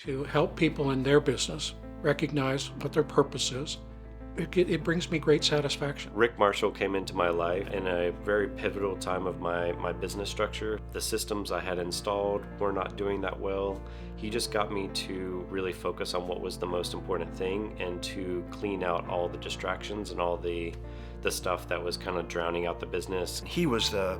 to help people in their business recognize what their purpose is. It brings me great satisfaction. Rick Marshall came into my life in a very pivotal time of my business structure. The systems I had installed were not doing that well. He just got me to really focus on what was the most important thing and to clean out all the distractions and all the stuff that was kind of drowning out the business. He was the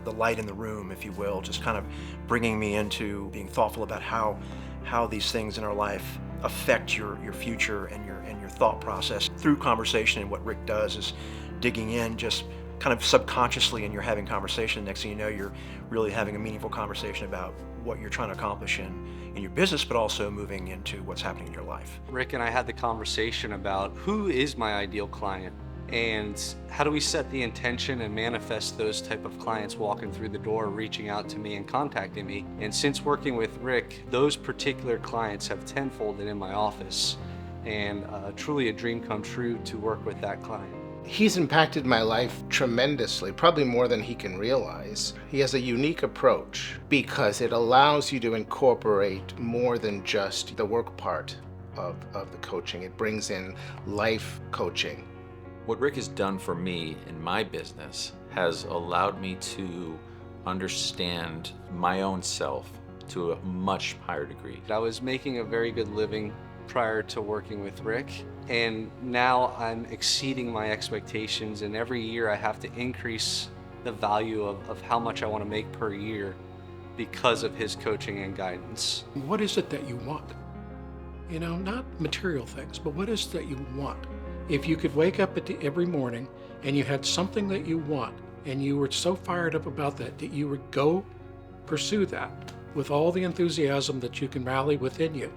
light in the room, if you will, just kind of bringing me into being thoughtful about how these things in our life affect your future and your thought process through conversation. And what Rick does is digging in just kind of subconsciously, and you're having conversation. Next thing you know, you're really having a meaningful conversation about what you're trying to accomplish in your business, but also moving into what's happening in your life. Rick and I had the conversation about who is my ideal client and how do we set the intention and manifest those type of clients walking through the door, reaching out to me and contacting me. And since working with Rick, those particular clients have tenfolded in my office, and truly a dream come true to work with that client. He's impacted my life tremendously, probably more than he can realize. He has a unique approach because it allows you to incorporate more than just the work part of the coaching. It brings in life coaching. What Rick has done for me in my business has allowed me to understand my own self to a much higher degree. I was making a very good living prior to working with Rick, and now I'm exceeding my expectations, and every year I have to increase the value of how much I want to make per year because of his coaching and guidance. What is it that you want? You know, not material things, but what is it that you want? If you could wake up every morning and you had something that you want, and you were so fired up about that you would go pursue that with all the enthusiasm that you can rally within you,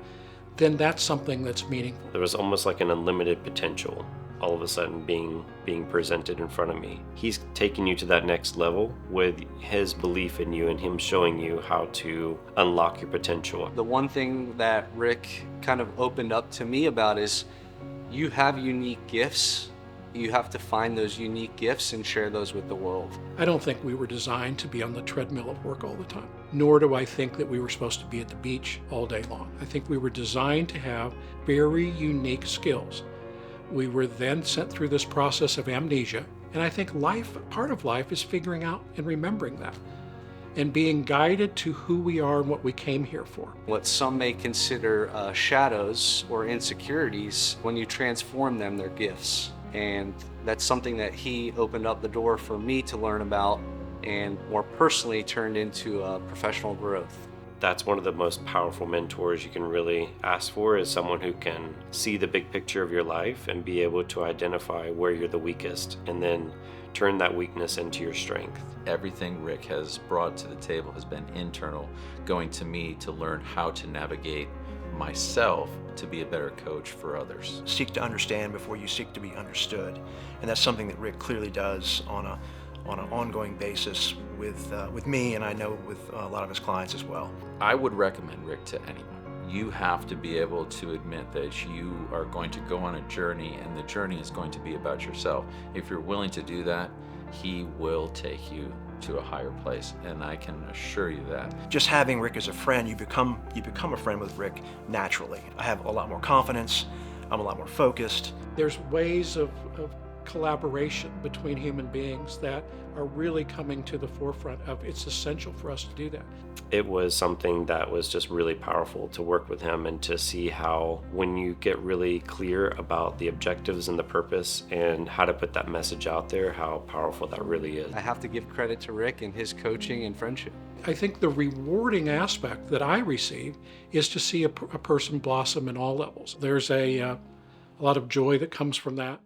then that's something that's meaningful. There was almost like an unlimited potential all of a sudden being presented in front of me. He's taking you to that next level with his belief in you and him showing you how to unlock your potential. The one thing that Rick kind of opened up to me about is you have unique gifts. You have to find those unique gifts and share those with the world. I don't think we were designed to be on the treadmill of work all the time, nor do I think that we were supposed to be at the beach all day long. I think we were designed to have very unique skills. We were then sent through this process of amnesia, and I think part of life is figuring out and remembering that, and being guided to who we are and what we came here for. What some may consider shadows or insecurities, when you transform them, they're gifts. And that's something that he opened up the door for me to learn about, and more personally turned into professional growth. That's one of the most powerful mentors you can really ask for, is someone who can see the big picture of your life and be able to identify where you're the weakest and then turn that weakness into your strength. Everything Rick has brought to the table has been internal, going to me to learn how to navigate myself to be a better coach for others. Seek to understand before you seek to be understood. And that's something that Rick clearly does on an ongoing basis with me, and I know with a lot of his clients as well. I would recommend Rick to anyone. You have to be able to admit that you are going to go on a journey, and the journey is going to be about yourself. If you're willing to do that, he will take you to a higher place, and I can assure you that. Just having Rick as a friend, you become a friend with Rick naturally. I have a lot more confidence, I'm a lot more focused. There's ways of collaboration between human beings that are really coming to the forefront of it's essential for us to do that. It was something that was just really powerful to work with him and to see how, when you get really clear about the objectives and the purpose and how to put that message out there, how powerful that really is. I have to give credit to Rick and his coaching and friendship. I think the rewarding aspect that I receive is to see a person blossom in all levels. There's a lot of joy that comes from that.